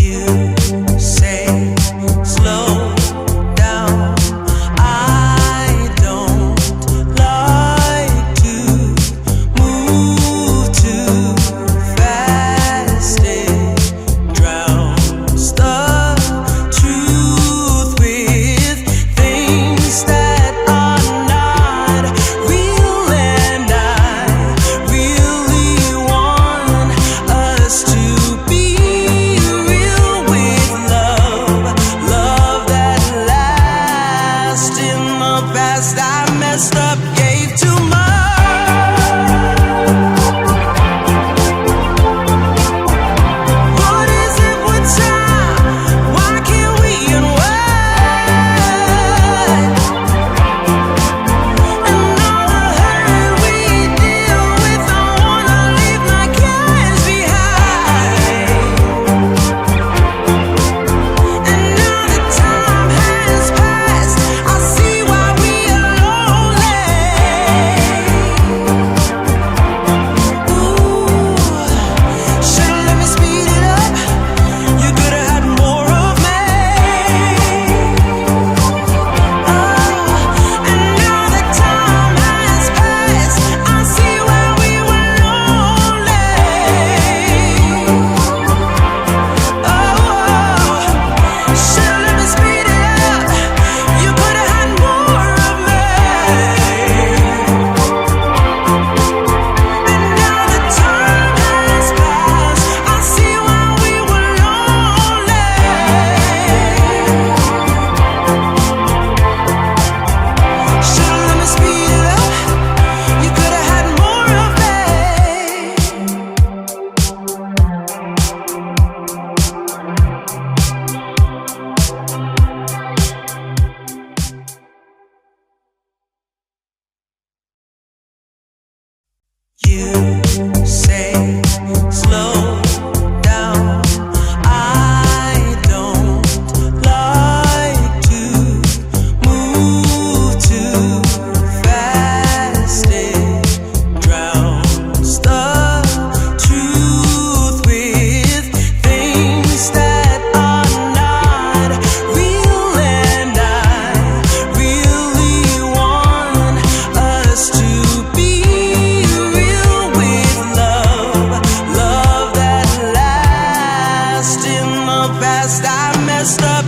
You say slow down. I don't like to move too fast. It drowns the truth with things that are not real, and I really want us to be real with love, love that lasts. In the past I messed up, gave too much. What is it with time? Why can't we unwind? And all the hurt we deal with, I wanna leave my cares behind. And now that time has passed, I see why we are lonely. Ooh, should've let me speed it up. You could've had more of me. And now that time has passed, I see why we were lonely. Should've let me speed it up. You could've had more of me. And now that time has passed, I see why we were lonely. Should've let me speed it up. You could've had more of me. You say slow down. I don't like to move too fast. It drowns the truth with things that are not real, and I really want us to be real with love, love that lasts. In the past I messed up,